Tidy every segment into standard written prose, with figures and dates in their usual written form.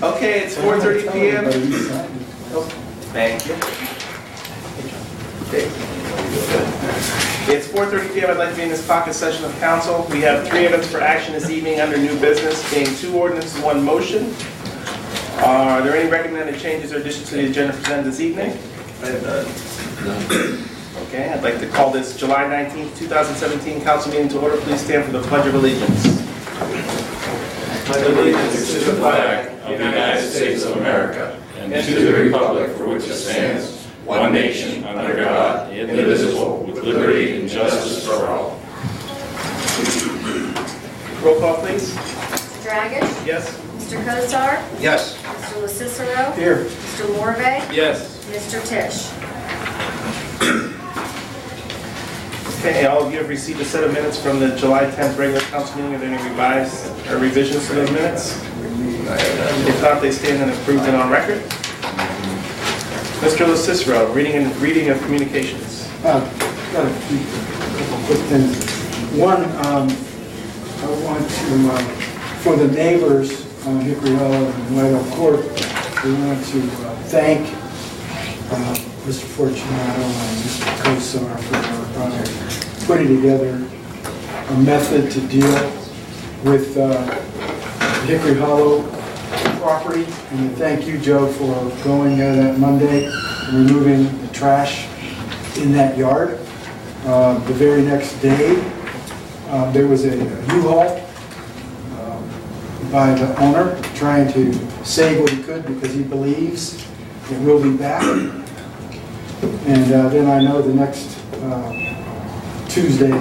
Okay, it's 4:30 p.m. Thank you. Okay. It's 4:30 p.m. I'd like to be in this caucus session of council. We have 3 items for action this evening under new business, being 2 ordinances, 1 motion. Are there any recommended changes or additions to the agenda presented this evening? I have none. Okay, I'd like to call this July 19th, 2017 council meeting to order. Please stand for the Pledge of Allegiance. Pledge allegiance to the flag of the United States of America and to the republic for which it stands, one nation, under God, indivisible, with liberty and justice for all. Roll call, please. Mr. Dragish? Yes. Mr. Kosar? Yes. Mr. LaCicero? Here. Mr. Morvay? Yes. Mr. Tisch? Okay, all of you have received a set of minutes from the July 10th regular council meeting. Are there any revised or revisions to those minutes? If not, they stand and approved and on record. Mr. LaCicero, reading of communications. Got a couple quick things. One, I want to, for the neighbors on Hickory Hollow and White Oak Court, we want to thank Mr. Fortunato and Mr. Kosar for putting together a method to deal with Hickory Hollow property. And thank you, Joe, for going there that Monday and removing the trash in that yard. The very next day, there was a U-Haul by the owner trying to save what he could because he believes it will be back. And then I know the next Tuesday,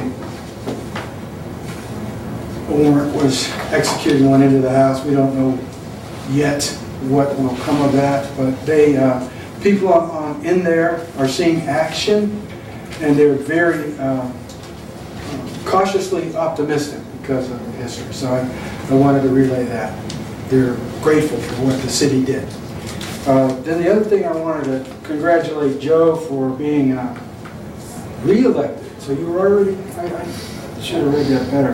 a warrant was executed and went into the house. We don't know yet what will come of that, but they people in there are seeing action, and they're very cautiously optimistic because of the history. So I wanted to relay that. They're grateful for what the city did. Then the other thing I wanted to congratulate Joe for being re-elected. So you were already, I should have read that better.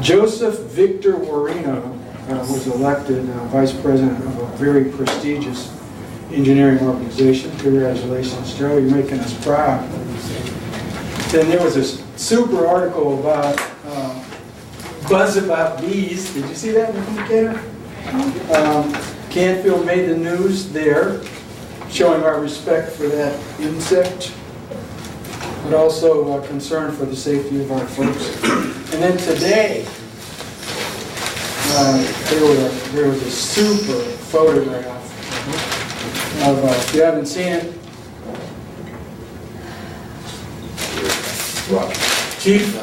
Joseph Victor Warino was elected vice president of a very prestigious engineering organization. Congratulations, Joe. You're making us proud. Then there was this super article about buzz about bees. Did you see that in the Communicator? Canfield made the news there, showing our respect for that insect, but also concern for the safety of our folks. And then today, there was a super photograph of, if you haven't seen it, Chief,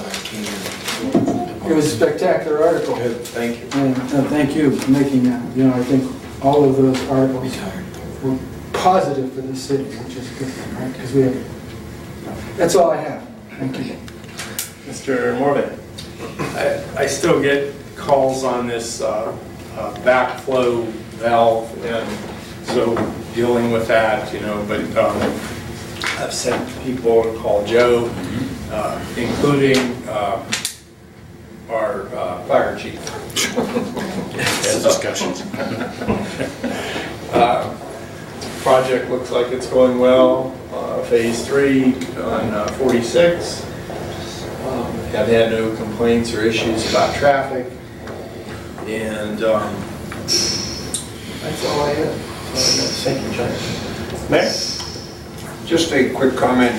it was a spectacular article. Good, thank you. And thank you for making that. You know, I think all of those articles were positive for the city, which is a good thing, right? Because we have, that's all I have. Thank you. Mr. Morvay. I still get calls on this backflow valve, and so dealing with that, you know, but I've sent people to call Joe, including our fire chief. Discussions. Project looks like it's going well. Phase 3 on 46. Have had no complaints or issues about traffic, and that's all I have. Thank you, John. Mayor? Just a quick comment.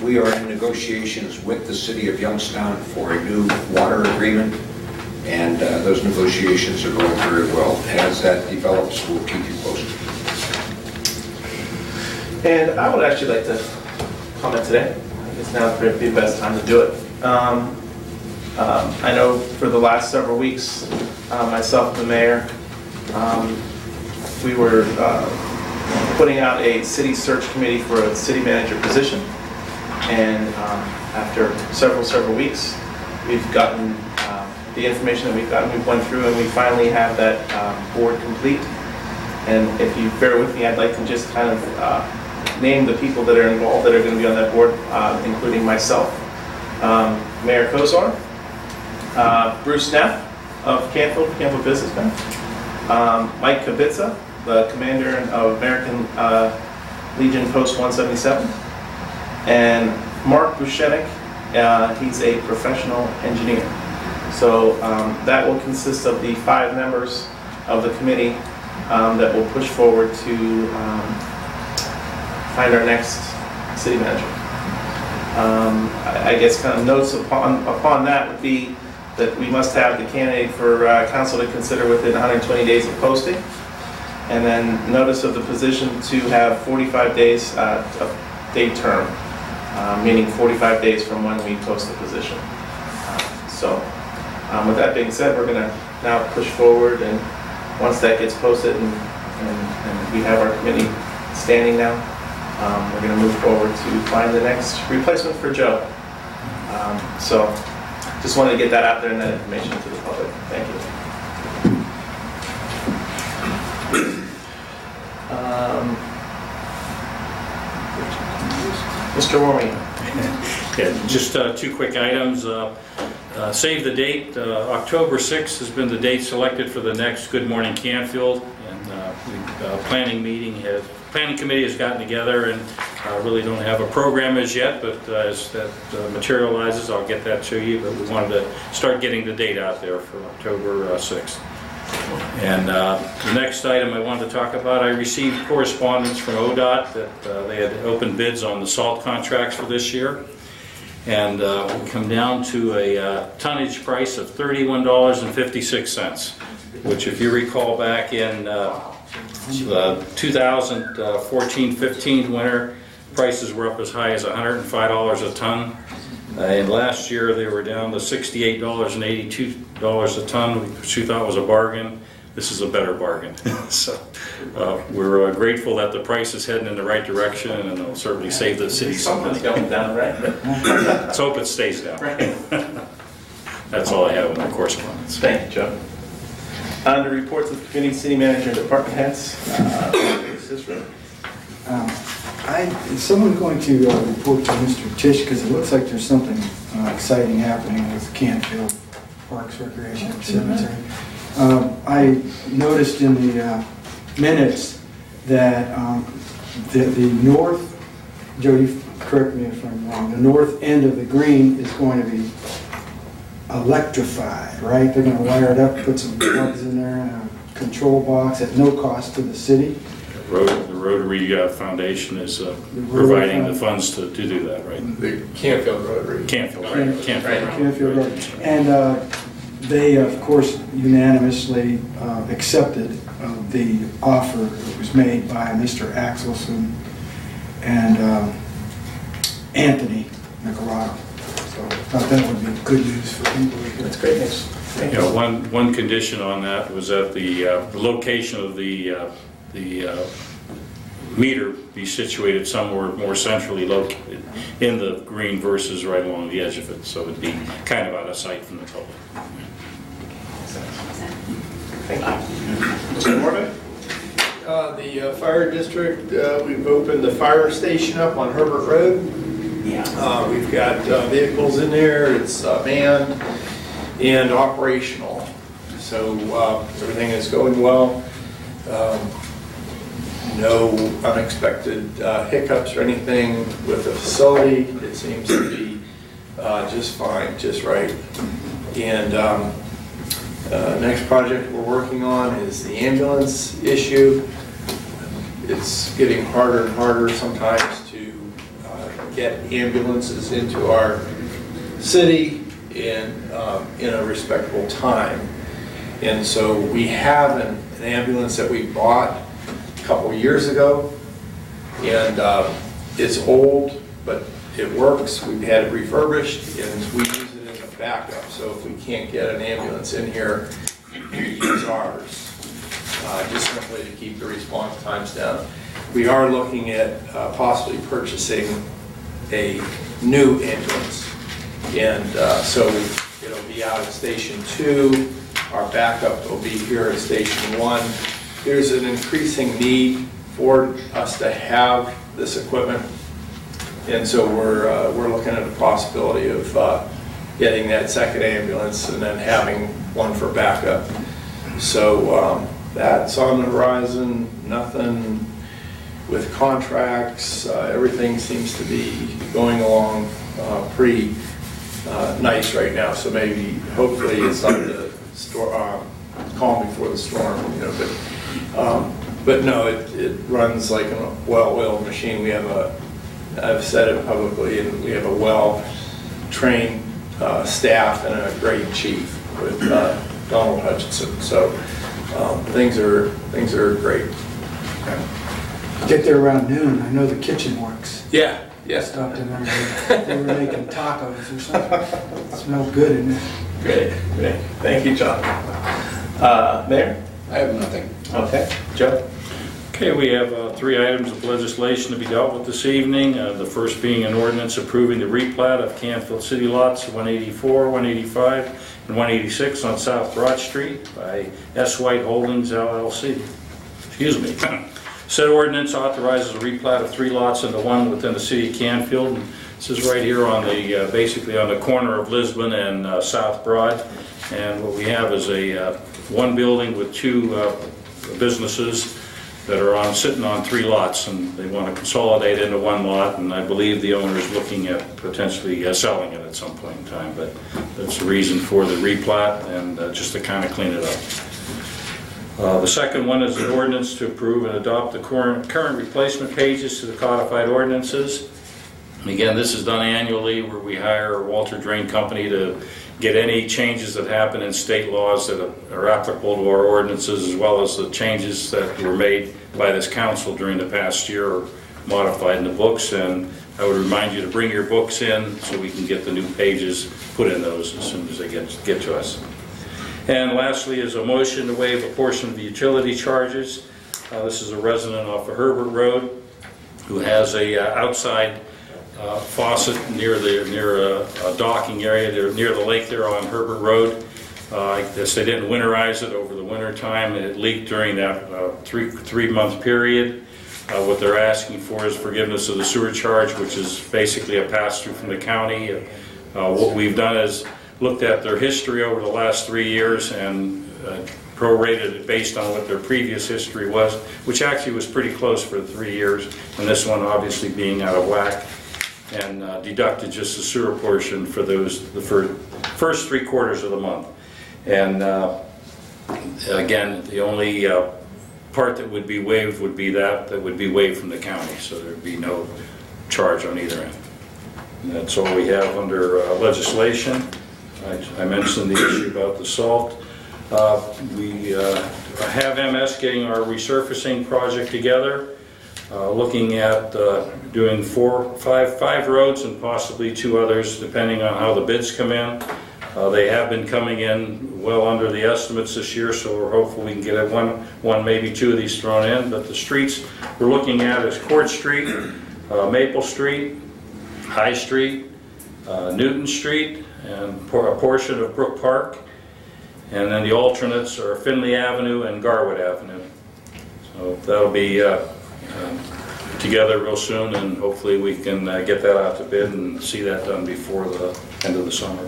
We are in negotiations with the city of Youngstown for a new water agreement, and those negotiations are going very well. As that develops, we'll keep you posted. And I would actually like to comment today. I guess now would be the best time to do it. I know for the last several weeks, myself and the mayor, we were putting out a city search committee for a city manager position. And after several weeks, we've gotten the information that we've gotten, we've went through, and we finally have that board complete. And if you bear with me, I'd like to just kind of name the people that are involved that are going to be on that board, including myself, Mayor Kosar, Bruce Neff, of Canfield Businessman. Mike Kibitza, the commander of American Legion Post 177. And Mark Bushenik, he's a professional engineer. So that will consist of the 5 members of the committee that will push forward to find our next city manager. I guess kind of notes upon that would be that we must have the candidate for council to consider within 120 days of posting, and then notice of the position to have 45 days of day term, meaning 45 days from when we post the position. With that being said, we're going to now push forward, and once that gets posted and we have our committee standing now, we're going to move forward to find the next replacement for Joe. Just wanted to get that out there and that information to the public. Thank you. Mr. Warming. Yeah, just 2 quick items. Save the date. October 6th has been the date selected for the next Good Morning Canfield, and planning committee has gotten together, and really don't have a program as yet, but as that materializes, I'll get that to you. But we wanted to start getting the date out there for October 6th. And the next item I wanted to talk about, I received correspondence from ODOT that they had opened bids on the salt contracts for this year. And we come down to a tonnage price of $31.56, which, if you recall, back in the 2014-15 winter, prices were up as high as $105 a ton. And last year they were down to $68.82 a ton, which we thought was a bargain. This is a better bargain. So we're grateful that the price is heading in the right direction, and it'll certainly save the city some money. Something's going down, right? Let's hope it stays down. Right. That's all I have in my correspondence. Thank you, Joe. On the reports of the committee, city manager, and department heads. Cicero. Is someone going to report to Mr. Tisch, because it looks like there's something exciting happening with Canfield Parks, Recreation, and Cemetery. I noticed in the minutes that the north, Joe, you correct me if I'm wrong, the north end of the green is going to be electrified, right? They're going to wire it up, put some plugs in there, and a control box at no cost to the city. The Rotary Foundation is providing the funds to do that, right? The Canfield Rotary. Canfield, right? Canfield Road. And they, of course, unanimously accepted the offer that was made by Mr. Axelson and Anthony Nicaragua. So I thought that would be good news for people. That's great news. You know, one condition on that was that the location of the meter be situated somewhere more centrally located in the green versus right along the edge of it, so it'd be kind of out of sight from the public. Thank you. Mr. Morvay? The fire district, we've opened the fire station up on Herbert Road. Yeah. We've got vehicles in there, it's manned and operational. So everything is going well. No unexpected hiccups or anything with the facility. It seems to be just fine, just right. And next project we're working on is the ambulance issue. It's getting harder and harder sometimes to get ambulances into our city in a respectable time. And so we have an ambulance that we bought a couple years ago, and it's old, but it works. We've had it refurbished, and we use it as a backup. So if we can't get an ambulance in here, we use ours, just simply to keep the response times down. We are looking at possibly purchasing a new ambulance, and so it'll be out at Station 2. Our backup will be here at Station 1. There's an increasing need for us to have this equipment, and so we're looking at the possibility of getting that second ambulance and then having one for backup. So that's on the horizon. Nothing with contracts. Everything seems to be going along pretty nice right now. So maybe, hopefully, it's not the calm before the storm, you know. But no, it runs like a well-oiled machine. We have I've said it publicly, and we have a well-trained staff and a great chief with Donald Hutchinson. So things are great. Get there around noon. I know the kitchen works. Yeah. Yes. Stopped in there. They were making tacos or something. It smelled good in there. Great. Thank you, John. Mayor? I have nothing. Okay. Joe? Okay, we have 3 items of legislation to be dealt with this evening. The first being an ordinance approving the replat of Canfield City Lots 184, 185, and 186 on South Broad Street by S. White Holdings LLC. Excuse me. Said ordinance authorizes a replat of 3 lots into one within the city of Canfield. And this is right here on the, basically on the corner of Lisbon and South Broad. And what we have is a one building with 2 businesses that are sitting on 3 lots, and they want to consolidate into one lot, and I believe the owner is looking at potentially selling it at some point in time, but that's the reason for the replat, and just to kind of clean it up. The second one is an ordinance to approve and adopt the current replacement pages to the codified ordinances. And again, this is done annually, where we hire Walter Drain Company to get any changes that happen in state laws that are applicable to our ordinances, as well as the changes that were made by this council during the past year or modified in the books. And I would remind you to bring your books in so we can get the new pages put in those as soon as they get to us. And lastly is a motion to waive a portion of the utility charges. This is a resident off of Herbert Road who has a outside faucet near a docking area. They're near the lake there on Herbert Road. I guess they didn't winterize it over the winter time, and it leaked during that three-month period. What they're asking for is forgiveness of the sewer charge, which is basically a pass-through from the county. What we've done is looked at their history over the last 3 years and prorated it based on what their previous history was, which actually was pretty close for 3 years, and this one obviously being out of whack, and deducted just the sewer portion for the first 3 quarters of the month. And again, the only part that would be waived would be that would be waived from the county, so there'd be no charge on either end. And that's all we have under legislation. I mentioned the issue about the salt. We have MS getting our resurfacing project together, looking at doing 5 roads and possibly 2 others, depending on how the bids come in. They have been coming in well under the estimates this year, so we're hopeful we can get one, maybe 2 of these thrown in. But the streets we're looking at is Court Street, Maple Street, High Street, Newton Street, and a portion of Brook Park. And then the alternates are Finley Avenue and Garwood Avenue. So that'll be together real soon, and hopefully we can get that out to bid and see that done before the end of the summer.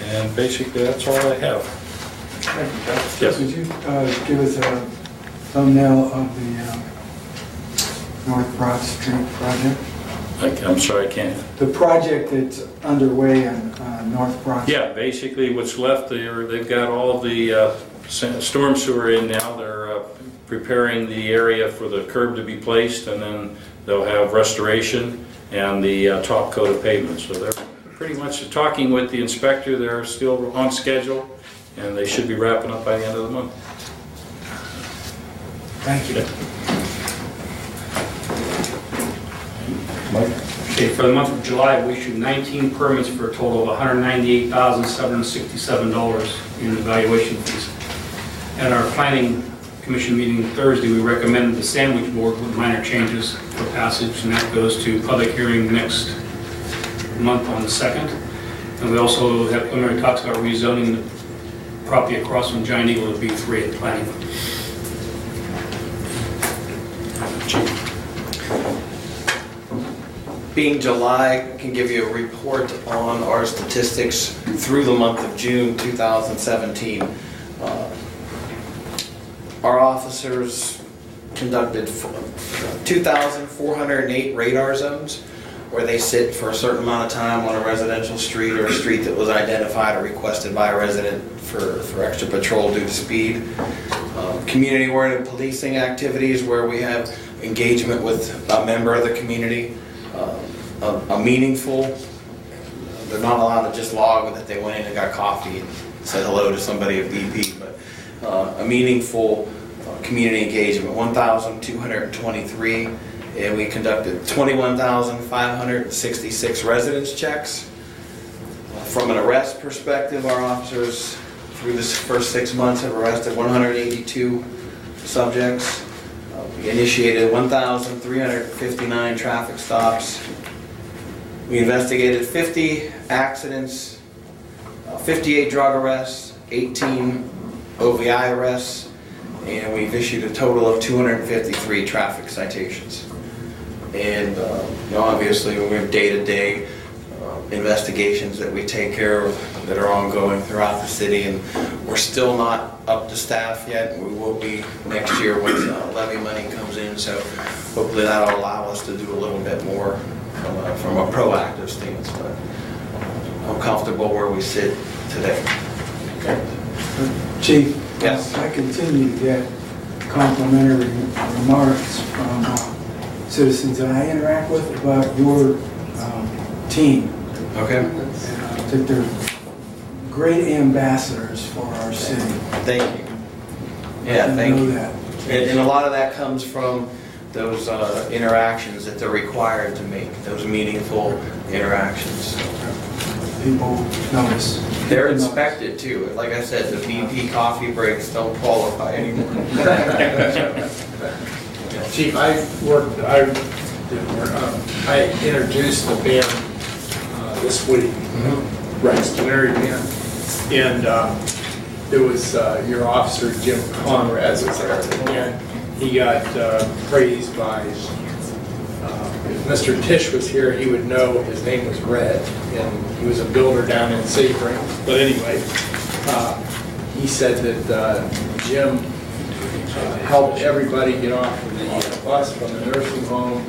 And basically that's all I have. Thank you, Joe. Yes. Would you give us a thumbnail of the North Broad Street project? I'm sorry, I can't. The project that's underway on North Broad Street. Yeah, basically what's left there, they've got all of the storm sewer in now. They're preparing the area for the curb to be placed, and then they'll have restoration and the top coat of pavement. So they're pretty much talking with the inspector. They're still on schedule, and they should be wrapping up by the end of the month. Thank you. Mike? Okay, for the month of July, we issued 19 permits for a total of $198,767 in evaluation fees. At our planning commission meeting Thursday, we recommended the sandwich board with minor changes for passage, and that goes to public hearing next month on the 2nd. And we also have preliminary talks about rezoning the property across from Giant Eagle to B3 at planning. being July, I can give you a report on our statistics through the month of June 2017. Our officers conducted 2,408 radar zones, where they sit for a certain amount of time on a residential street or a street that was identified or requested by a resident for extra patrol due to speed. Community-oriented policing activities where we have engagement with a member of the community, a meaningful, they're not allowed to just log that they went in and got coffee and said hello to somebody at BP, but a meaningful community engagement, 1,223. And we conducted 21,566 residence checks. From an arrest perspective, our officers through this first 6 months have arrested 182 subjects. We initiated 1,359 traffic stops. We investigated 50 accidents, 58 drug arrests, 18 OVI arrests, and we've issued a total of 253 traffic citations. And obviously we have day-to-day investigations that we take care of that are ongoing throughout the city, and we're still not up to staff yet. We will be next year when levy money comes in, so hopefully that'll allow us to do a little bit more from a proactive stance, but I'm comfortable where we sit today. Okay. Chief, Yes. I continue to get complimentary remarks from citizens that I interact with about your team. Okay. And I think they're great ambassadors for our city. Thank you. Yeah, thank you. That. And a lot of that comes from those interactions that they're required to make, those meaningful interactions. People notice. They're inspected too. Like I said, the BP coffee breaks don't qualify anymore. Chief, I introduced the band this week, Rex Canary Band, and there was your officer Jim Conrad was there, and he got praised by. If Mr. Tisch was here, he would know his name was Red, and he was a builder down in Sebring. But anyway, he said that Jim helped everybody get off of the bus from the nursing home.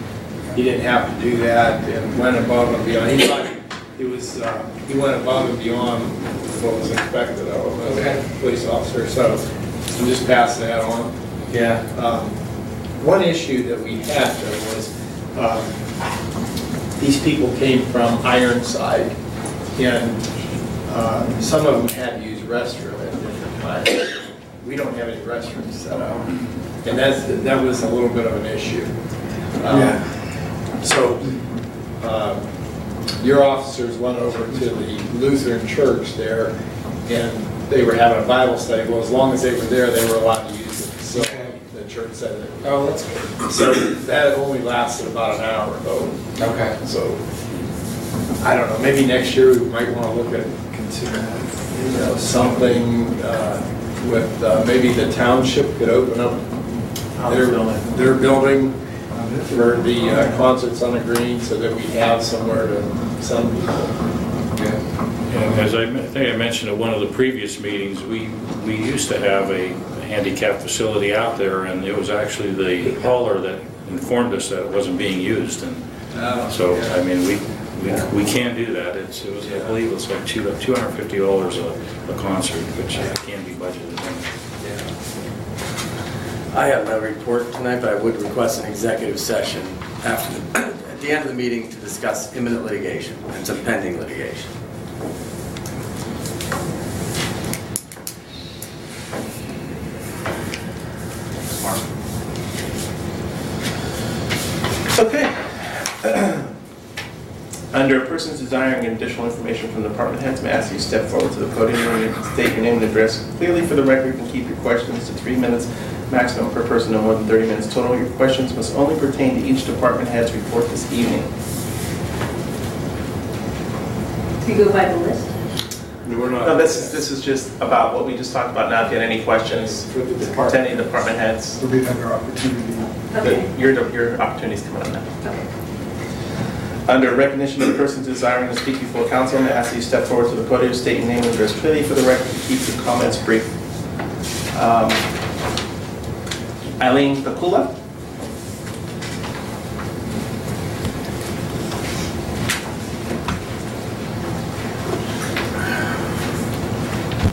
He didn't have to do that, and went above and beyond. He thought he went above and beyond what was expected of him as a police officer. So I'm just passing that on. Yeah. One issue that we had though was these people came from Ironside, and some of them had to use restroom at different times. We don't have any restrooms set up, and that was a little bit of an issue. So your officers went over to the Lutheran church there, and they were having a Bible study. Well, as long as they were there, they were allowed to use the facility. The church said that. Oh, that's good. So that only lasted about an hour though. Okay. So I don't know, maybe next year we might want to look at something with maybe the township could open up their building for the concerts on the green, so that we have somewhere to send people. And as I think I mentioned at one of the previous meetings, we used to have a handicap facility out there, and it was actually the hauler that informed us that it wasn't being used, and so I mean we can do that. It was I believe it's like $250 a concert, which can be budgeted. I have no report tonight, but I would request an executive session at the end of the meeting to discuss imminent litigation and some pending litigation. Okay. Under persons desiring additional information from the department heads, may I ask you to step forward to the podium and state your name and address clearly for the record, and keep your questions to 3 minutes maximum per person, no more than 30 minutes total. Your questions must only pertain to each department head's report this evening. You go by the list? No, this is just about what we just talked about now. If you had any questions For the to department. any department heads, There'll be another opportunity. Okay. your opportunity's coming up now. Okay. Under recognition of persons desiring to speak before council, may I ask that you step forward to the podium, state your name and address clearly for the record, and keep your comments brief. Eileen Pakula.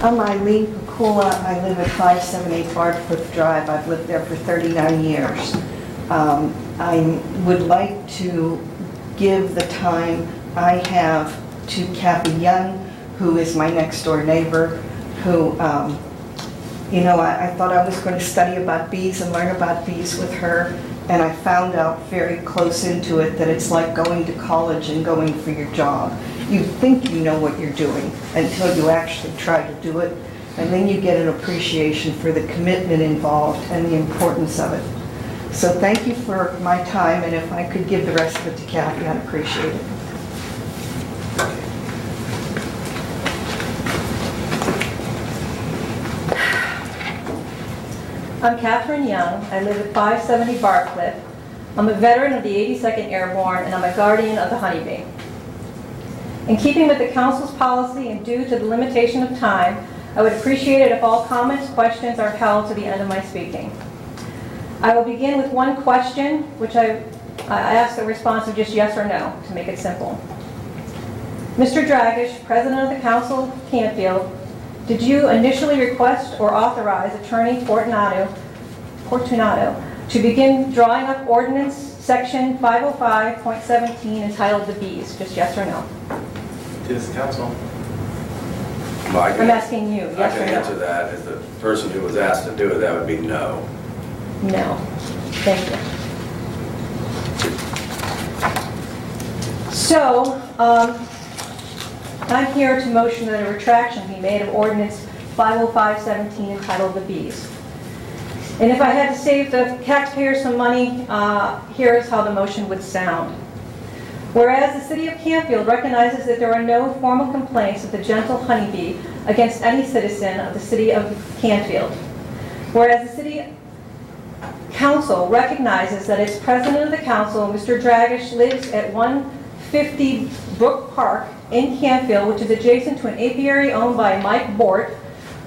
I'm Eileen Pakula. I live at 578 Barcliff Drive. I've lived there for 39 years. I would like to give the time I have to Kathy Young, who is my next door neighbor, who, I thought I was going to study about bees and learn about bees with her, and I found out very close into it that it's like going to college and going for your job. You think you know what you're doing until you actually try to do it, and then you get an appreciation for the commitment involved and the importance of it. So thank you for my time, and if I could give the rest of it to Kathy, I'd appreciate it. I'm Catherine Young. I live at 570 Barcliff. I'm a veteran of the 82nd Airborne, and I'm a guardian of the honeybee. In keeping with the council's policy and due to the limitation of time, I would appreciate it if all comments, questions are held to the end of my speaking. I will begin with one question, which I ask a response of just yes or no, to make it simple. Mr. Dragish, President of the Council of Canfield, did you initially request or authorize Attorney Fortunato to begin drawing up ordinance section 505.17 entitled the bees? Just yes or no? To this council. Well, I'm asking you, yes I or can no? answer that. As the person who was asked to do it, that would be no. No. Thank you. So, I'm here to motion that a retraction be made of ordinance 505.17 entitled the bees. And if I had to save the taxpayers some money, here is how the motion would sound. Whereas the City of Canfield recognizes that there are no formal complaints of the gentle honeybee against any citizen of the City of Canfield. Whereas the City Council recognizes that its President of the Council, Mr. Dragish, lives at 150 Brook Park in Canfield, which is adjacent to an apiary owned by Mike Bort,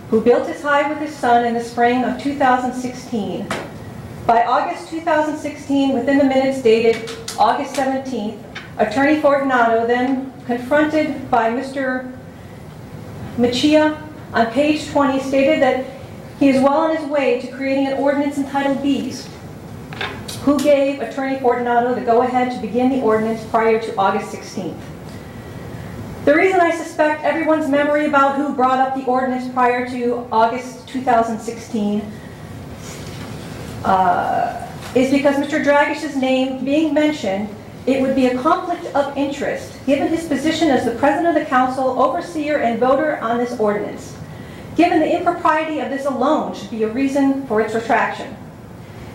who built his hive with his son in the spring of 2016. By August 2016, within the minutes dated August 17th, Attorney Fortunato, then confronted by Mr. Machia on page 20, stated that he is well on his way to creating an ordinance entitled bees. Who gave Attorney Fortunato the go-ahead to begin the ordinance prior to August 16th? The reason I suspect everyone's memory about who brought up the ordinance prior to August 2016 is because Mr. Dragish's name being mentioned, it would be a conflict of interest given his position as the President of the Council, overseer, and voter on this ordinance. Given the impropriety of this alone should be a reason for its retraction.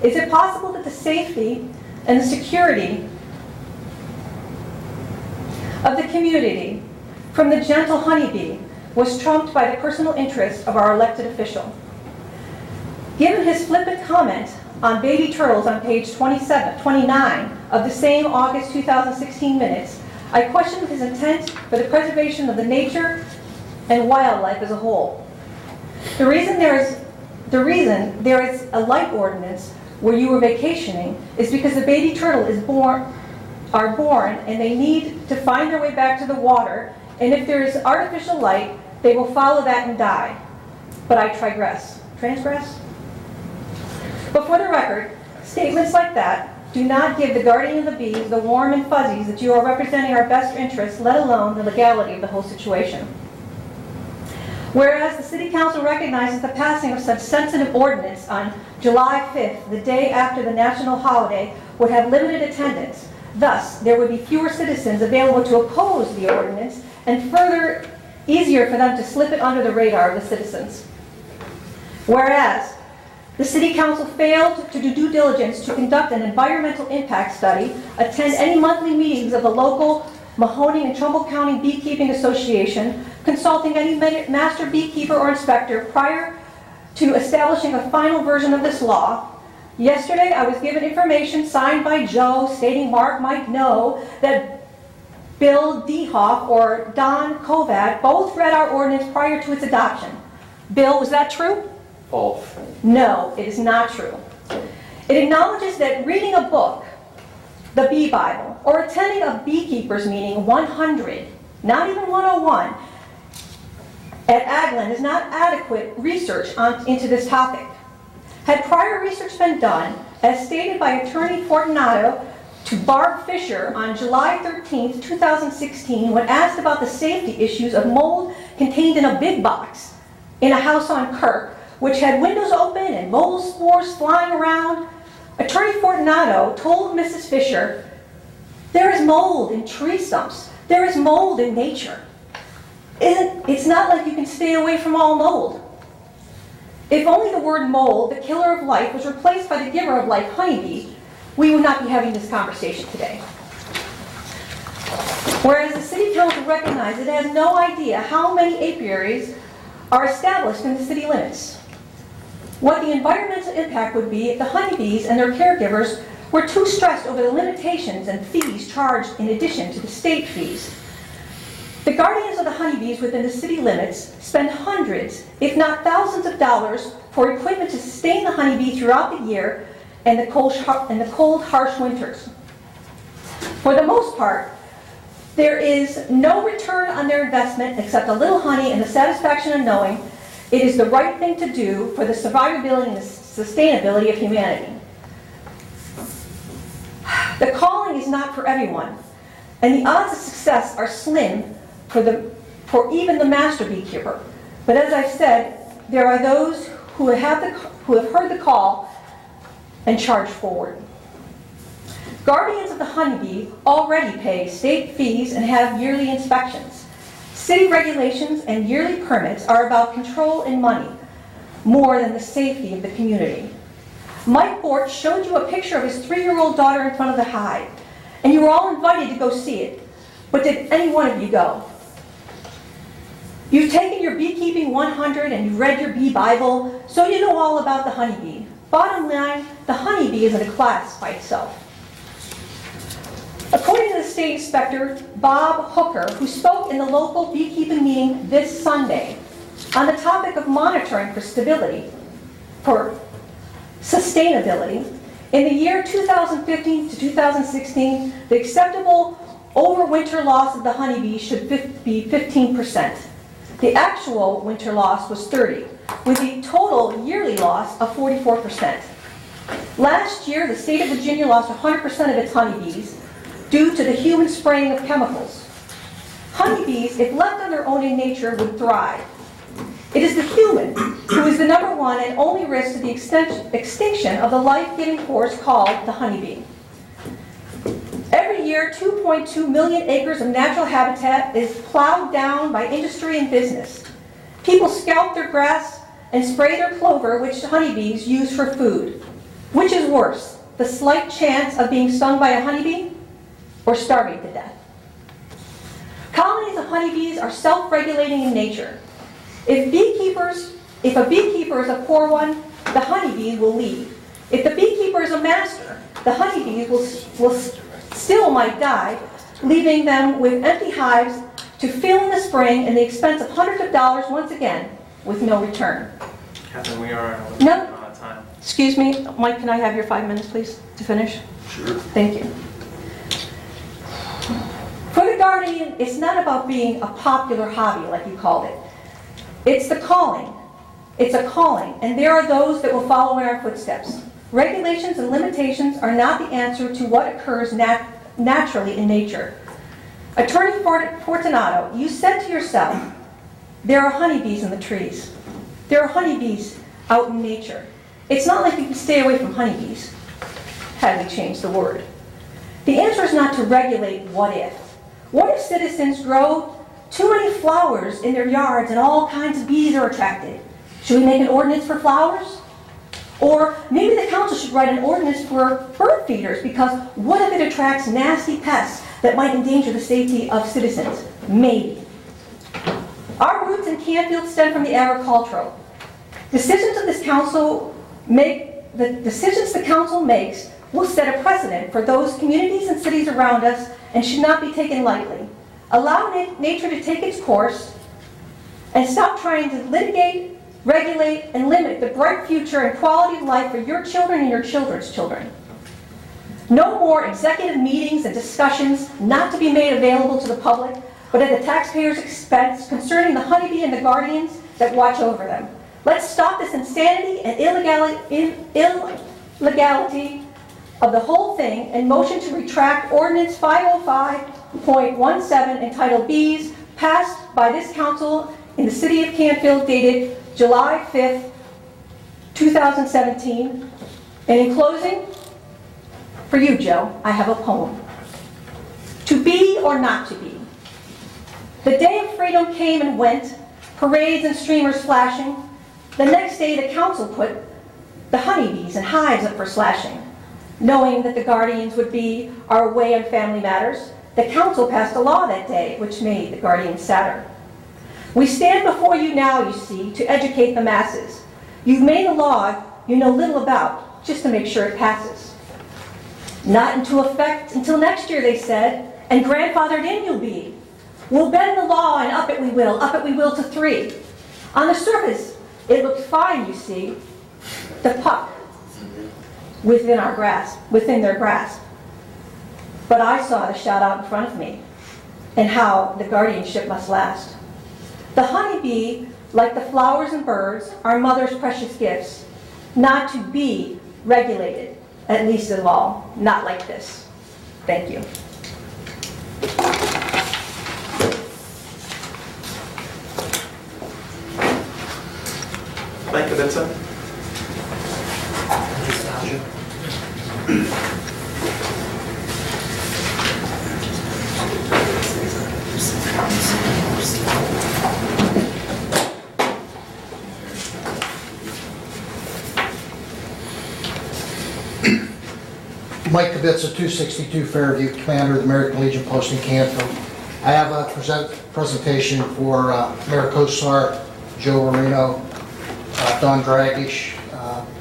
Is it possible that the safety and the security of the community from the gentle honeybee was trumped by the personal interest of our elected official? Given his flippant comment on baby turtles on page 29 of the same August 2016 minutes, I question his intent for the preservation of the nature and wildlife as a whole. The reason there is a light ordinance where you were vacationing is because the baby turtle are born and they need to find their way back to the water, and if there is artificial light, they will follow that and die. But I transgress? But for the record, statements like that do not give the guardian of the bees the warm and fuzzies that you are representing our best interests, let alone the legality of the whole situation. Whereas the City Council recognizes the passing of such sensitive ordinance on July 5th, the day after the national holiday, would have limited attendance. Thus, there would be fewer citizens available to oppose the ordinance and further easier for them to slip it under the radar of the citizens. Whereas the City Council failed to do due diligence to conduct an environmental impact study, attend any monthly meetings of the local Mahoning and Trumbull County Beekeeping Association, consulting any master beekeeper or inspector prior to establishing a final version of this law. Yesterday, I was given information signed by Joe stating Mark might know that Bill Dehoff or Don Kovac both read our ordinance prior to its adoption. Bill, was that true? False. No, it is not true. It acknowledges that reading a book, the Bee Bible, or attending a beekeeper's meeting 100, not even 101, at Agland is not adequate research into this topic. Had prior research been done, as stated by Attorney Fortunato to Barb Fisher on July 13, 2016, when asked about the safety issues of mold contained in a big box in a house on Kirk, which had windows open and mold spores flying around, Attorney Fortunato told Mrs. Fisher, "There is mold in tree stumps. There is mold in nature. It's not like you can stay away from all mold." If only the word mold, the killer of life, was replaced by the giver of life, honeybee, we would not be having this conversation today. Whereas the City Council recognizes it has no idea how many apiaries are established in the city limits. What the environmental impact would be if the honeybees and their caregivers were too stressed over the limitations and fees charged in addition to the state fees. The guardians of the honeybees within the city limits spend hundreds, if not thousands of dollars for equipment to sustain the honeybee throughout the year and the cold, harsh winters. For the most part, there is no return on their investment except a little honey and the satisfaction of knowing it is the right thing to do for the survivability and the sustainability of humanity. The calling is not for everyone, and the odds of success are slim for even the master beekeeper. But as I've said, there are those who have heard the call and charge forward. Guardians of the honeybee already pay state fees and have yearly inspections. City regulations and yearly permits are about control and money, more than the safety of the community. Mike Borch showed you a picture of his 3-year-old daughter in front of the hive, and you were all invited to go see it. But did any one of you go? You've taken your Beekeeping 100 and you've read your Bee Bible, so you know all about the honeybee. Bottom line, the honeybee is in a class by itself. According to the state inspector, Bob Hooker, who spoke in the local beekeeping meeting this Sunday on the topic of monitoring for sustainability, in the year 2015 to 2016, the acceptable overwinter loss of the honeybee should be 15%. The actual winter loss was 30%, with a total yearly loss of 44%. Last year, the state of Virginia lost 100% of its honeybees due to the human spraying of chemicals. Honeybees, if left on their own in nature, would thrive. It is the human who is the number one and only risk to the extinction of the life-giving force called the honeybee. Every year, 2.2 million acres of natural habitat is plowed down by industry and business. People scalp their grass and spray their clover, which honeybees use for food. Which is worse, the slight chance of being stung by a honeybee or starving to death? Colonies of honeybees are self-regulating in nature. If a beekeeper is a poor one, the honeybee will leave. If the beekeeper is a master, the honeybees will still might die, leaving them with empty hives to fill in the spring and the expense of hundreds of dollars once again with no return. Catherine, we are out No. of time. Excuse me, Mike, can I have your 5 minutes, please, to finish? Sure. Thank you. For the Guardian, it's not about being a popular hobby, like you called it. It's the calling. It's a calling, and there are those that will follow in our footsteps. Regulations and limitations are not the answer to what occurs naturally in nature. Attorney Fortunato, you said to yourself, there are honeybees in the trees. There are honeybees out in nature. It's not like you can stay away from honeybees, had we changed the word. The answer is not to regulate what if. What if citizens grow too many flowers in their yards and all kinds of bees are attracted? Should we make an ordinance for flowers? Or maybe the council should write an ordinance for bird feeders, because what if it attracts nasty pests that might endanger the safety of citizens? Maybe. Our roots in Canfield stem from the agricultural. Decisions the council makes will set a precedent for those communities and cities around us and should not be taken lightly. Allow nature to take its course and stop trying to litigate, regulate, and limit the bright future and quality of life for your children and your children's children. No more executive meetings and discussions not to be made available to the public, but at the taxpayers' expense concerning the honeybee and the guardians that watch over them. Let's stop this insanity and illegality of the whole thing and motion to retract Ordinance 505.17 entitled Bees, passed by this council in the city of Canfield dated July 5th, 2017. And in closing, for you, Joe, I have a poem. To be or not to be. The day of freedom came and went, parades and streamers flashing. The next day the council put the honeybees and hives up for slashing. Knowing that the guardians would be our way on family matters, the council passed a law that day which made the guardians sadder. We stand before you now, you see, to educate the masses. You've made a law you know little about, just to make sure it passes. Not into effect until next year, they said, and grandfathered in you'll be. We'll bend the law and up it we will to 3. On the surface, it looked fine, you see. The puck within their grasp. But I saw the shout out in front of me, and how the guardianship must last. The honeybee, like the flowers and birds, are mother's precious gifts, not to be regulated, at least in law, not like this. Thank you. Thank you, Vincent. Mike Kibitza, 262 Fairview, Commander of the American Legion Post in Canfield. I have a presentation for Mayor Kosar, Joe Marino, Don Dragish,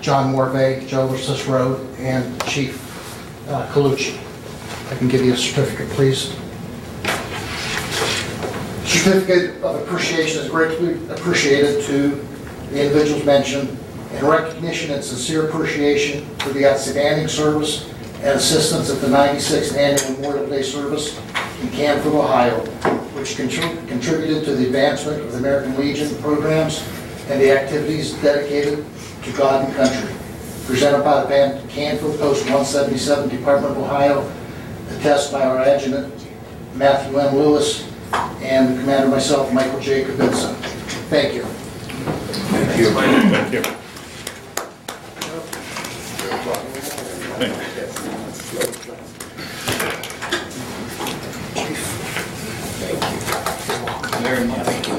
John Morvay, Joe Cicero, and Chief Colucci. I can give you a certificate, please. Certificate of appreciation is greatly appreciated to the individuals mentioned in recognition and sincere appreciation for the outstanding service and assistance at the 96th Annual Memorial Day Service in Canfield, Ohio, which contributed to the advancement of the American Legion programs and the activities dedicated to God and country. Presented by the Canfield Post 177, Department of Ohio, attested by our adjutant, Matthew M. Lewis, and the commander myself, Michael J. Kibitza. Thank you. Thank you. Thank you. Very much. Thank you.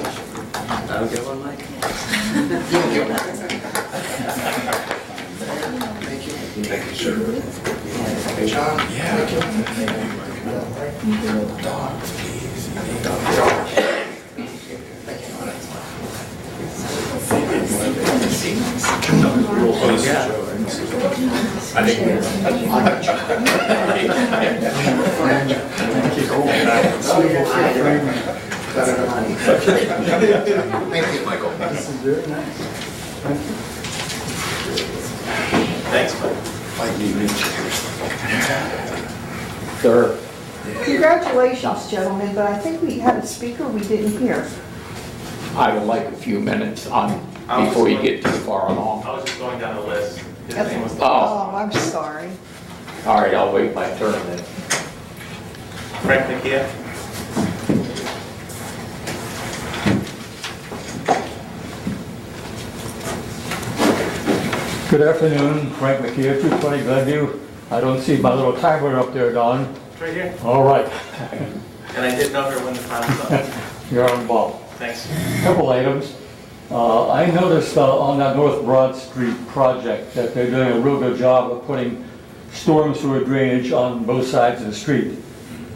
That'll get one, Mike. Thank you. Thank you, sir. Hey, John. Yeah. Thank you. Dog, please. I think Thank you, Michael. This is very nice. Thank you. Thanks, Mike. Sir. Congratulations, gentlemen, but I think we had a speaker we didn't hear. I would like a few minutes on, before you get too far along. I was just going down the list. His name was Oh, I'm sorry. All right, I'll wait my turn then. Frank McKeon. Good afternoon, Frank McKeon, 220 Glenview. I don't see my little timer up there, Don. It's right here. All right. And I did know her when the time was up. You're on ball. Thanks. Couple items. I noticed on that North Broad Street project that they're doing a real good job of putting storm sewer drainage on both sides of the street.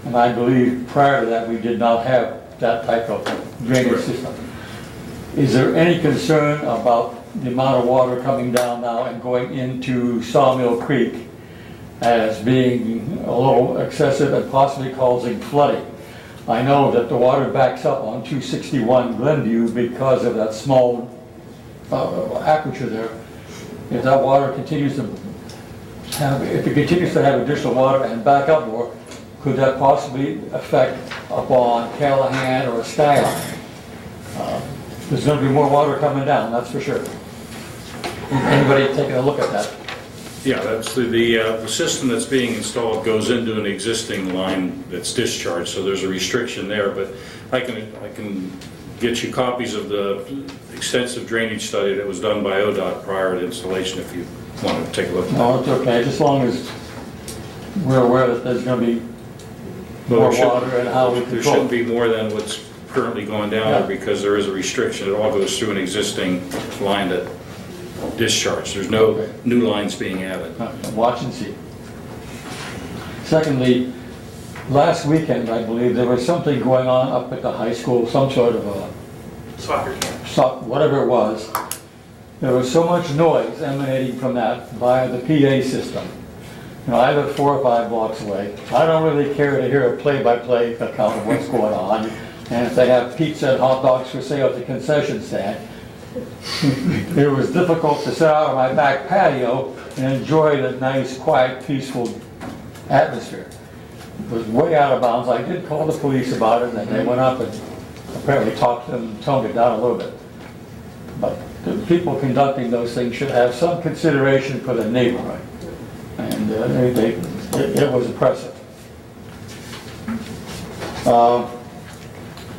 And I believe prior to that, we did not have that type of drainage system. Is there any concern about the amount of water coming down now and going into Sawmill Creek as being a little excessive and possibly causing flooding. I know that the water backs up on 261 Glenview because of that small aperture there. If that water continues to if it continues to have additional water and back up more, could that possibly affect upon Callahan or Skyline? There's going to be more water coming down, that's for sure. Anybody taking a look at that? Yeah, that's the system that's being installed goes into an existing line that's discharged, so there's a restriction there, but I can get you copies of the extensive drainage study that was done by ODOT prior to installation if you want to take a look at that. No, it's okay, just as long as we're aware that there's going to be more water and how we There control shouldn't it. be more than what's currently going down there because there is a restriction. It all goes through an existing line that discharged. There's no new lines being added. Watch and see. Secondly, last weekend, I believe, there was something going on up at the high school, some sort of a Soccer camp. whatever it was. There was so much noise emanating from that via the PA system. You know, I live 4 or 5 blocks away. I don't really care to hear a play-by-play account of what's going on. And if they have pizza and hot dogs for sale at the concession stand, it was difficult to sit out on my back patio and enjoy the nice, quiet, peaceful atmosphere. It was way out of bounds. I did call the police about it, and they went up and apparently talked to them and toned it down a little bit. But the people conducting those things should have some consideration for the neighborhood. And it was impressive.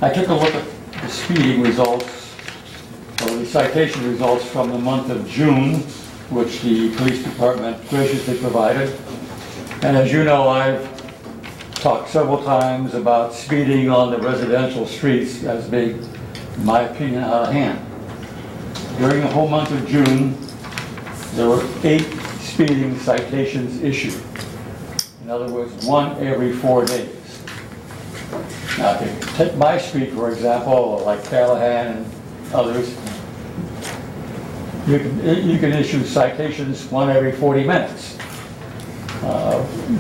I took a look at the speeding results, or the citation results from the month of June, which the police department graciously provided. And as you know, I've talked several times about speeding on the residential streets as being, in my opinion, out of hand. During the whole month of June, there were 8 speeding citations issued. In other words, 1 every 4 days. Now, if you take my street, for example, or like Callahan and others, you can issue citations 1 every 40 minutes.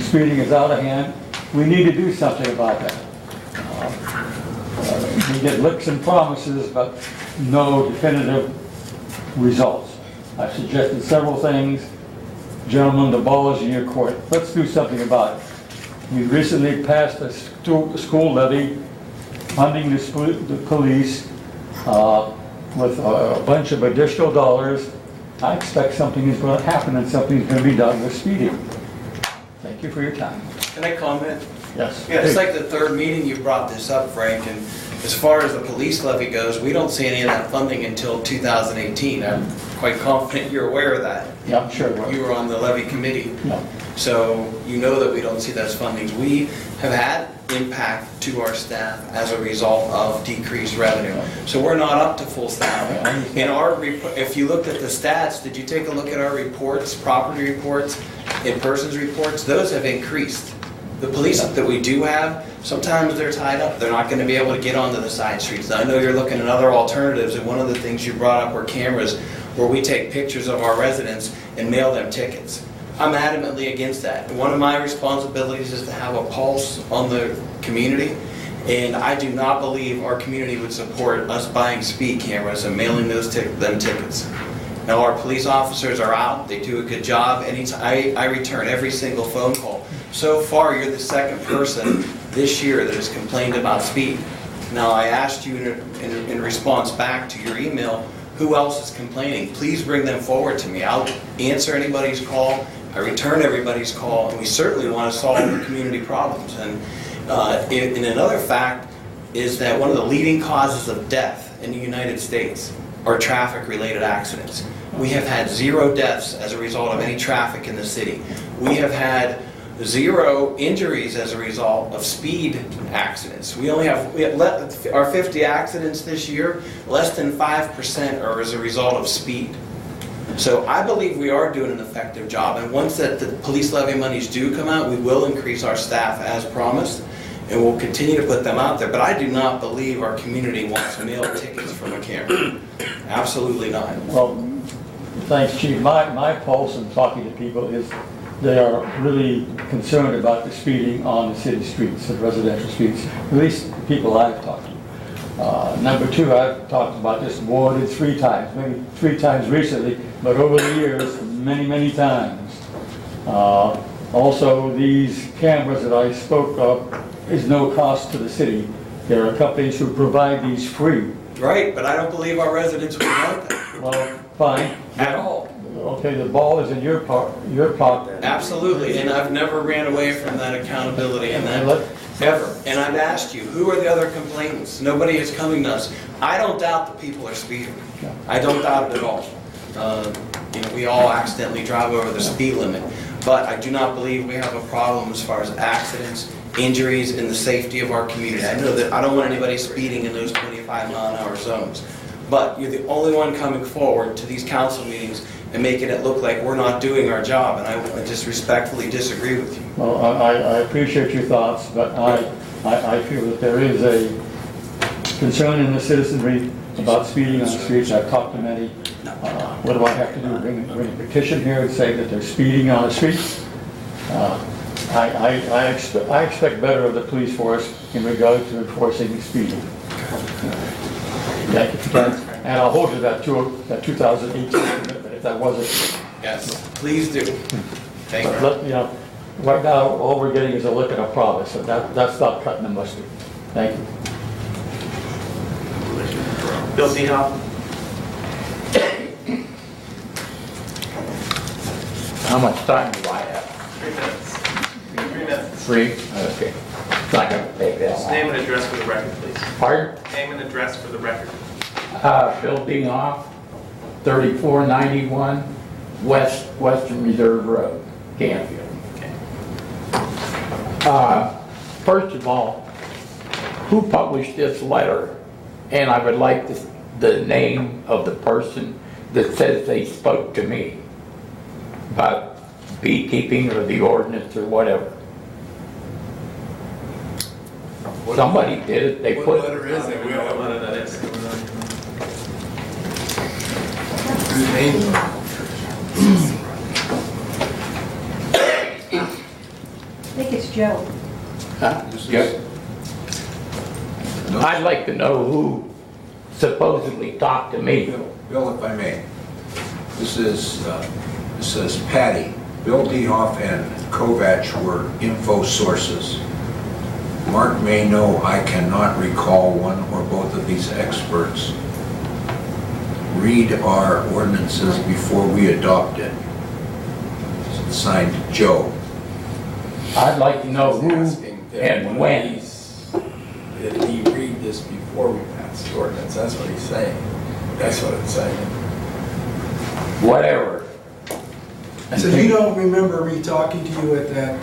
Speeding is out of hand. We need to do something about that. We get licks and promises, but no definitive results. I've suggested several things. Gentlemen, the ball is in your court. Let's do something about it. We recently passed a school levy funding the police with a bunch of additional dollars. I expect something is going to happen and something's going to be done with speeding. Thank you for your time. Can I comment? Yes. Yeah, it's like the 3rd meeting you brought this up, Frank, and as far as the police levy goes, we don't see any of that funding until 2018. I'm quite confident you're aware of that. Yeah, I'm sure. You were on the levy committee. Yeah. So you know that we don't see those fundings. We have had impact to our staff as a result of decreased revenue. So we're not up to full staff. In our if you looked at the stats, did you take a look at our reports, property reports, in-persons reports? Those have increased. The police that we do have, sometimes they're tied up. They're not going to be able to get onto the side streets. Now, I know you're looking at other alternatives, and one of the things you brought up were cameras where we take pictures of our residents and mail them tickets. I'm adamantly against that. One of my responsibilities is to have a pulse on the community, and I do not believe our community would support us buying speed cameras and mailing them tickets. Now, our police officers are out. They do a good job. I return every single phone call. So far, you're the 2nd person this year that has complained about speed. Now, I asked you in response back to your email, who else is complaining? Please bring them forward to me. I'll answer anybody's call. I return everybody's call, and we certainly want to solve the community problems. And another fact is that one of the leading causes of death in the United States are traffic-related accidents. We have had 0 deaths as a result of any traffic in the city. We have had 0 injuries as a result of speed accidents. We have our 50 accidents this year, less than 5% are as a result of speed. So I believe we are doing an effective job, and once that the police levy monies do come out, we will increase our staff as promised, and we'll continue to put them out there. But I do not believe our community wants mail tickets from a camera. Absolutely not. Well, thanks, Chief. My pulse in talking to people is they are really concerned about the speeding on the city streets, the residential streets, at least the people I've talked to. Number two, I've talked about this more than 3 times, maybe 3 times recently, but over the years, many, many times. Also, these cameras that I spoke of is no cost to the city. There are companies who provide these free. Right, but I don't believe our residents would want that. Well, fine. At all. Okay, the ball is in your part. Absolutely, and I've never ran away from that accountability and that, ever. And I've asked you, who are the other complainants? Nobody is coming to us. I don't doubt that people are speeding. I don't doubt it at all. We all accidentally drive over the speed limit, but I do not believe we have a problem as far as accidents, injuries, and the safety of our community. I know that I don't want anybody speeding in those 25-mile-an-hour zones, but you're the only one coming forward to these council meetings and making it look like we're not doing our job, and I just respectfully disagree with you. Well, I appreciate your thoughts, but I feel that there is a concern in the citizenry about speeding on the streets. I've talked to many. What do I have to do? Bring a petition here and say that they're speeding on the streets? I expect better of the police force in regard to enforcing speeding. Thank you for that. And I'll hold you that 2018 commitment if that wasn't. Yes, please do. Thank you. But right now, all we're getting is a look at a promise, and that's not cutting the mustard. Thank you. Bill Dehoff. How much time do I have? 3 minutes. 3? Okay. It's not gonna take that Just long. name and address for the record, please. Pardon? Name and address for the record. Bill Dehoff, 3491 Western Reserve Road, Canfield. Okay. First of all, who published this letter? And I would like the name of the person that says they spoke to me about beekeeping or the ordinance or whatever. Somebody did it, they put... What letter is it? We don't know what letter that is. I think it's Joe. Huh? Good. I'd like to know who supposedly talked to me. Bill, if I may, this says Patty. Bill Dehoff and Kovach were info sources. Mark may know I cannot recall one or both of these experts. Read our ordinances before we adopt it. Signed, Joe. I'd like to know who and when. Did he read this before we passed the ordinance? That's what he's saying. That's what it's saying. Whatever. So you don't remember me talking to you at that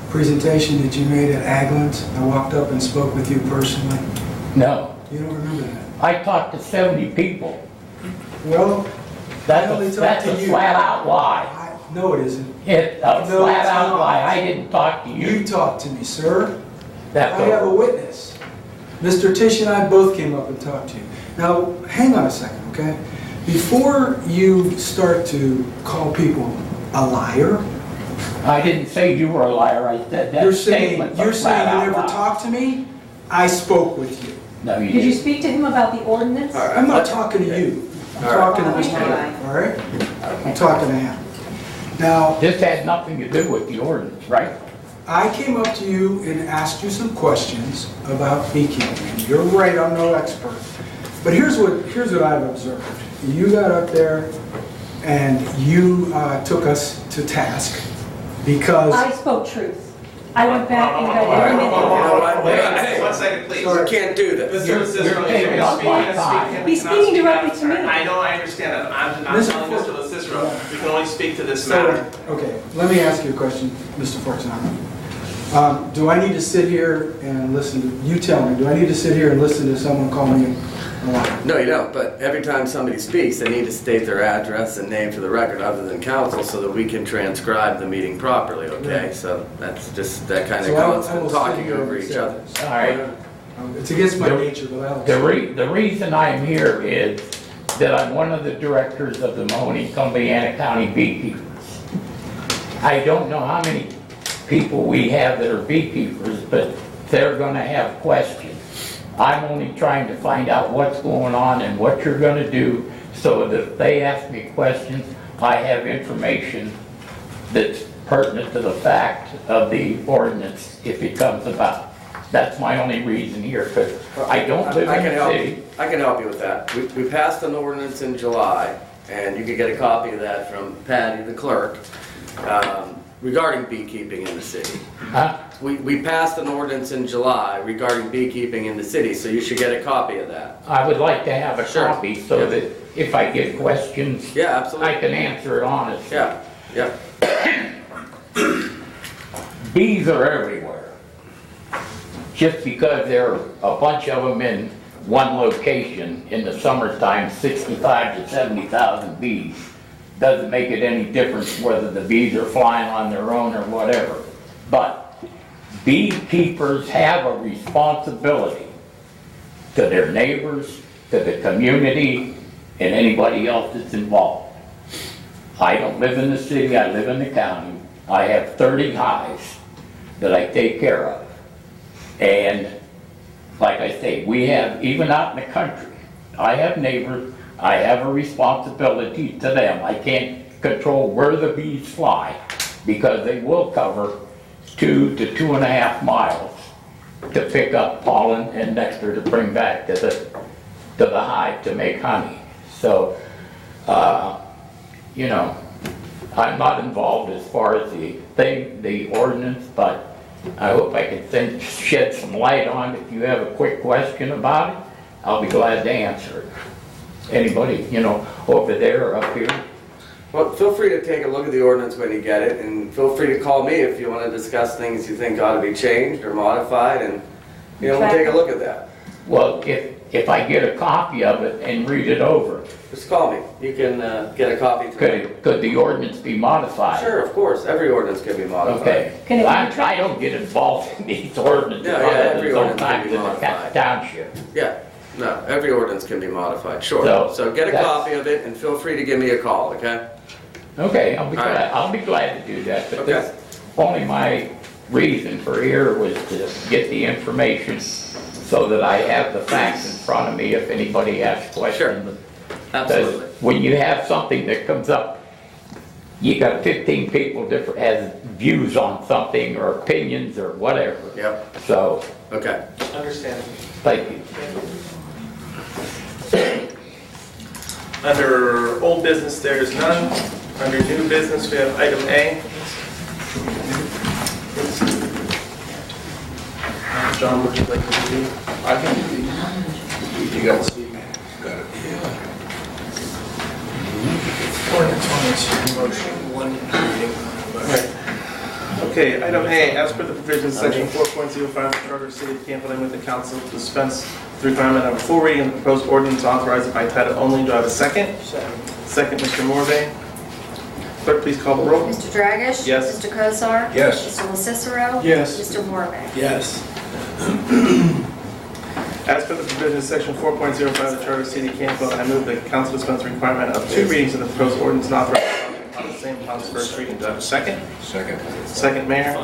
presentation that you made at Aglin's? I walked up and spoke with you personally. No. You don't remember that? I talked to 70 people. Well, I only That's talked a to you. flat out lie. No, it isn't. It's a No, flat it's out not. lie. I didn't talk to You you. talked to me, sir. That's I have a over. witness. Mr. Tish and I both came up and talked to you. Now, hang on a second, okay? Before you start to call people a liar, I didn't say you were a liar. I said that you're saying statement's you a flat out never lie. talked to me. I spoke with you. No, you Did you didn't. speak to him about the ordinance? All right, I'm not talking to you. I'm talking to Mr. Burke, all right? I'm talking to him. Now, This had nothing to do with the ordinance, right? I came up to you and asked you some questions about beekeeping. And you're right, I'm no expert. But here's what I've observed. You got up there and you took us to task because... I spoke truth. I went back and read every minute. Hey, 1 second, please. you can't do this. You're taking up my time. He's speaking directly to me. I know, I understand that. I'm telling Mr. LaCicero, we can only speak to this So, matter. okay, let me ask you a question, Mr. Fortunato. Do I need to sit here and listen to, you tell me, do I need to sit here and listen to someone call me a liar? No, you don't, but every time somebody speaks, they need to state their address and name for the record other than council so that we can transcribe the meeting properly, okay? Right. So that's just that kind of So I will constant sit talking here over and each say other. this. All right. It's against my nature, but I'll... The reason I'm here is that I'm one of the directors of the Mahoning Columbiana County Beekeepers. I don't know how many people we have that are beekeepers, but they're gonna have questions. I'm only trying to find out what's going on and what you're gonna do, so that if they ask me questions, I have information that's pertinent to the fact of the ordinance if it comes about. That's my only reason here, because I don't live in the city. I can help you with that. We passed an ordinance in July, and you can get a copy of that from Patty, the clerk, regarding beekeeping in the city. Huh? We passed an ordinance in July regarding beekeeping in the city, so you should get a copy of that. I would like to have a Sure. copy so that if I get questions, Yeah, absolutely. I can answer it honestly. Yeah. Bees are everywhere. Just because there are a bunch of them in one location in the summertime, 65 to 70,000 bees, doesn't make it any difference whether the bees are flying on their own or whatever. But beekeepers have a responsibility to their neighbors, to the community, and anybody else that's involved. I don't live in the city, I live in the county. I have 30 hives that I take care of. And like I say, we have, even out in the country, I have neighbors, I have a responsibility to them. I can't control where the bees fly because they will cover 2 to 2.5 miles to pick up pollen and nectar to bring back to the hive to make honey. So, you know, I'm not involved as far as the ordinance, but I hope I can shed some light on it. If you have a quick question about it, I'll be glad to answer it. Anybody, you know, over there or up here? Well, feel free to take a look at the ordinance when you get it, and feel free to call me if you want to discuss things you think ought to be changed or modified, and, you know, we'll take a look at that. Well, if I get a copy of it and read it over, just call me. You can get a copy. Could the ordinance be modified? Sure, of course. Every ordinance can be modified. Okay. I don't get involved in these ordinances. Yeah, every ordinance can be in the modified. township. Yeah, no, every ordinance can be modified, sure. So get a copy of it and feel free to give me a call, okay? Okay, I'll be glad to do that, but that's only my reason for here was to get the information so that I have the facts in front of me if anybody asks questions. Sure. Absolutely. When you have something that comes up, you got 15 people different has views on something or opinions or whatever. Yep. So. Okay. Understand. Thank you. Under old business, there is none. Under new business, we have item A. John, would you like to do? I can do these. You got it. Got it. Okay, item A, as per the provisions section 4.05 of the Charter of the City of Canfield, I move the council to dispense with the requirement of a full reading of the proposed ordinance, authorize it by title only. Do I have a second? Second, Mr. Morvay. Clerk, please call the roll. Mr. Dragish? Yes. Mr. Cosar? Yes. Mr. LaCicero? Yes. Mr. Morvay? Yes. As per the provisions section 4.05 of the Charter of the City of Canfield, I move the council dispense with the requirement of 2 readings of the proposed ordinance and authorize it on the same upon its first reading. Do I have a second? Second. Second, Mayor.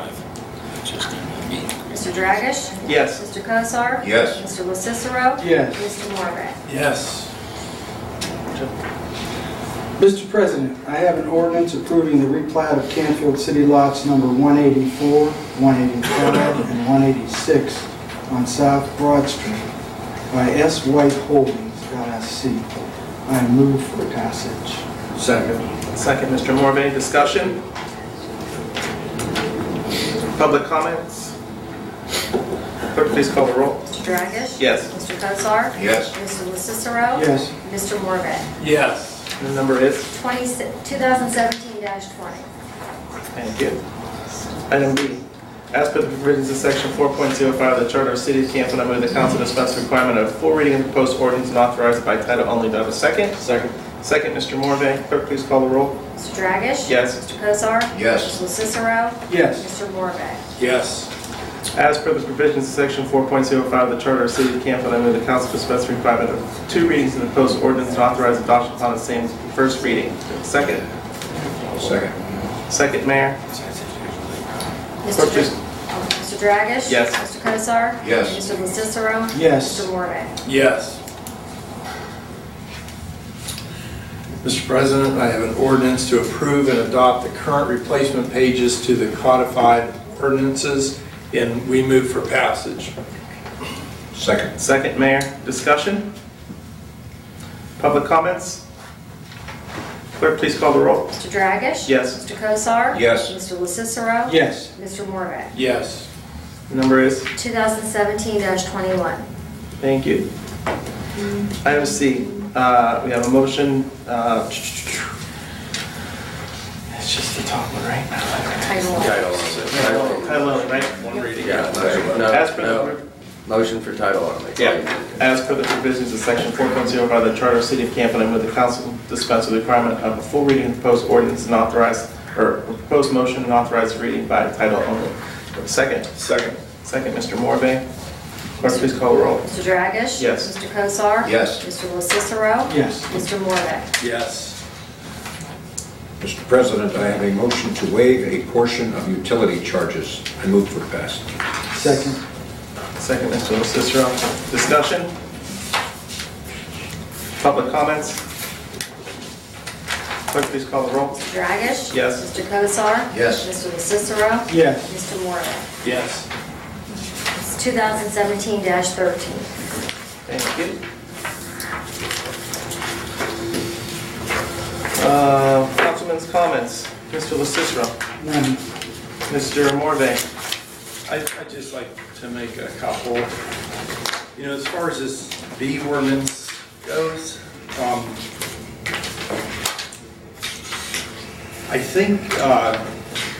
Mr. Dragish? Yes. Mr. Cosar? Yes. Mr. LaCicero? Yes. Mr. Morvay? Yes. Mr. President, I have an ordinance approving the replat of Canfield City lots number 184, 185, and 186 on South Broad Street by S. White Holdings, LLC. I move for passage. Second. Second, Mr. Morvay. Discussion? Public comments? Clerk, please call the roll. Mr. Dragish? Yes. Mr. Cosar? Yes. Mr. LaCicero? Yes. Mr. Morvay? Yes. The number is? 2017-20. Thank you. Item B. As per the provisions of section 4.05 of the Charter of the City of Canfield, I move the council dispense with the requirement of full reading of the proposed ordinance and authorize it by title only. Do I have a second? Second. Second, Mr. Morvay. Clerk, please call the roll. Mr. Dragish? Yes. Mr. Cosar? Yes. Mr. LaCicero? Yes. Mr. Morvay? Yes. As per the provisions of section 4.05 of the Charter of the City of Canfield, I move the council dispense with the requirement of 2 readings of the proposed ordinance and authorize adoption upon the same first reading. Second. Second. Second, Mayor. Clerk, please. Mr. Dragish? Yes. Mr. Cosar? Yes. Mr. LaCicero? Yes. Mr. Morve? Yes. Mr. President, I have an ordinance to approve and adopt the current replacement pages to the codified ordinances, and we move for passage. Second. Second, Mayor. Discussion? Public comments? Clerk, please call the roll. Mr. Dragish? Yes. Mr. Kosar? Yes. Mr. LaCicero? Yes. Mr. Morve? Yes. The number is? 2017-21. Thank you. Item C, we have a motion, it's just the top one, right? Title one. Title only, right? One reading. Yeah, As per no, the, motion for title only. yeah, as per the provisions of section 4.0 by the Charter of the City of Canfield, I move the council dispense with the requirement of a full reading of the proposed ordinance and authorize, or proposed motion and authorize reading by title only. Second. Second. Second, Mr. Morve. Clerk, please call the roll. Mr. Dragish? Yes. Mr. Kosar? Yes. Mr. LaCicero? Yes. Mr. Morve? Yes. Mr. President, I have a motion to waive a portion of utility charges. I move for passage. Second. Second, Mr. LaCicero. Discussion? Public comments? Clerk, please call the roll. Mr. Dragish? Yes. Mr. Kosar? Yes. Mr. LaCicero? Yes. Mr. Morve? Yes. It's 2017-13. Thank you. Councilman's comments. Mr. LaCicero. None. Mr. Morve. I'd just like to make a couple. You know, as far as this B ordinance goes, I think,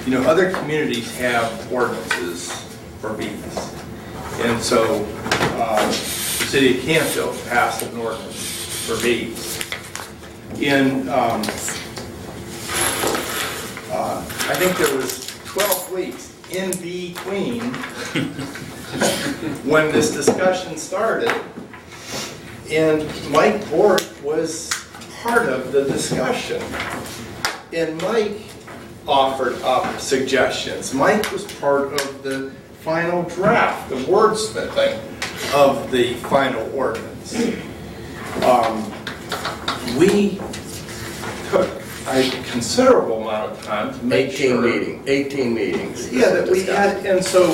you know, other communities have ordinances for bees. And so, the city of Canfield passed an ordinance for bees. In, I think there was 12 weeks in between when this discussion started, and Mike Bork was part of the discussion. And Mike offered up suggestions. Mike was part of the final draft, the wordsmithing of the final ordinance. We took a considerable amount of time to make 18 meetings. Yeah, that we had, and so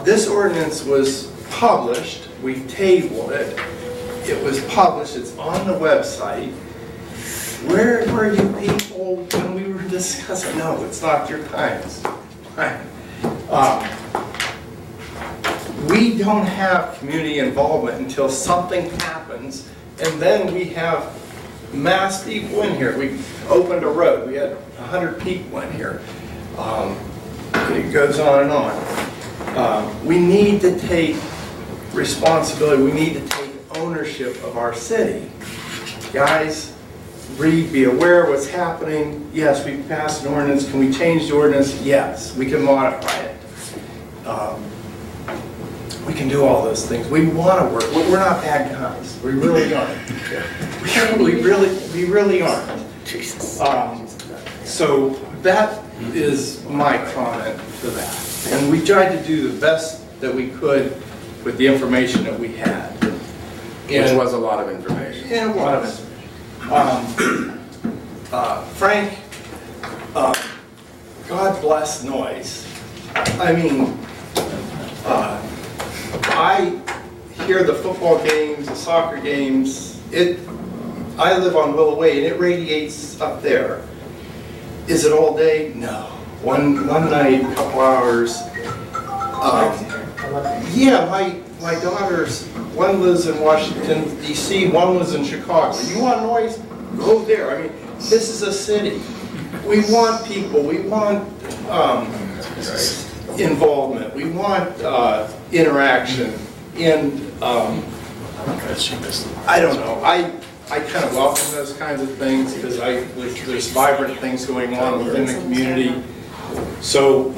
this ordinance was published, we tabled it, it was published, it's on the website. Where were you people when we were discussing? No, it's not your time. It's fine. We don't have community involvement until something happens, and then we have mass people in here. We opened a road, we had 100 people in here. It goes on and on. We need to take responsibility, we need to take ownership of our city. Guys, read, be aware of what's happening. Yes, we passed an ordinance. Can we change the ordinance? Yes, we can modify it. We can do all those things. We want to work. We're not bad guys. We really aren't. We really aren't. Jesus. So that is my comment to that. And we tried to do the best that we could with the information that we had. Which was a lot of information. Yeah, a lot of it. Frank, God bless noise. I mean, I hear the football games, the soccer games. I live on Willow Way, and it radiates up there. Is it all day? No. One night, a couple hours. Yeah, my daughters, one lives in Washington, D.C., one lives in Chicago. You want noise? Go there. I mean, this is a city. We want people. We want involvement. We want interaction. And I don't know. I kind of welcome those kinds of things because there's vibrant things going on within the community. So,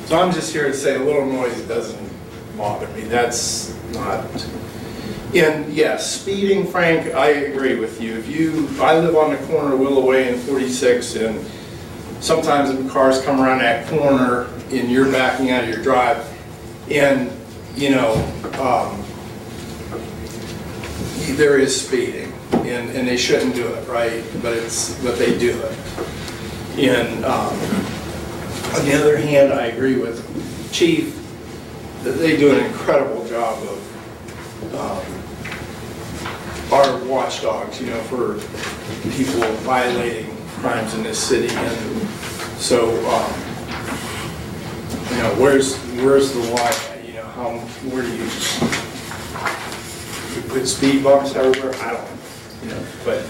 so I'm just here to say a little noise doesn't bother me. That's not And yes, speeding, Frank, I agree with you. I live on the corner of Willow Way and 46, and sometimes the cars come around that corner and you're backing out of your drive, and, you know, there is speeding, and they shouldn't do it, right? But they do it. And on the other hand, I agree with Chief that they do an incredible job of our watchdogs, you know, for people violating crimes in this city. And so, you know, where's the line? You know, where do you put speed bumps everywhere? I don't, you know, but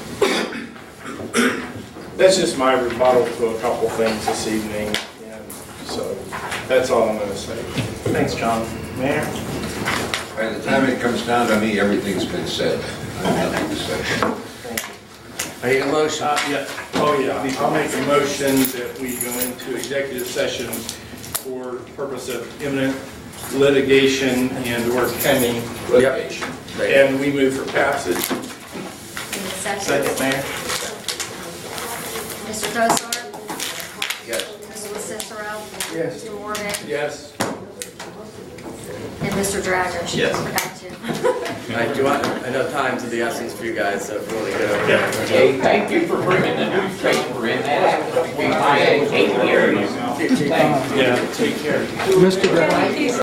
that's just my rebuttal to a couple things this evening. And so that's all I'm going to say. Thanks, John. Mayor? By the time it comes down to me, everything's been said. I have nothing to say. I need a motion. Yeah. Oh, yeah. I'll make a motion that we go into executive session for purpose of imminent litigation and/or pending litigation. Yep. And we move for passage. Second, Mayor? Mr. Cosar? Yes. Mr. Cicero? Yes. Mr. Morgan? Yes. And Mr. Dragish? Yes. Forgot you. I know time's of the essence for you guys, so if we want to get over Yeah. there. Hey, thank you for bringing the newspaper in. That's 8 years. Yeah. Take care. Mr.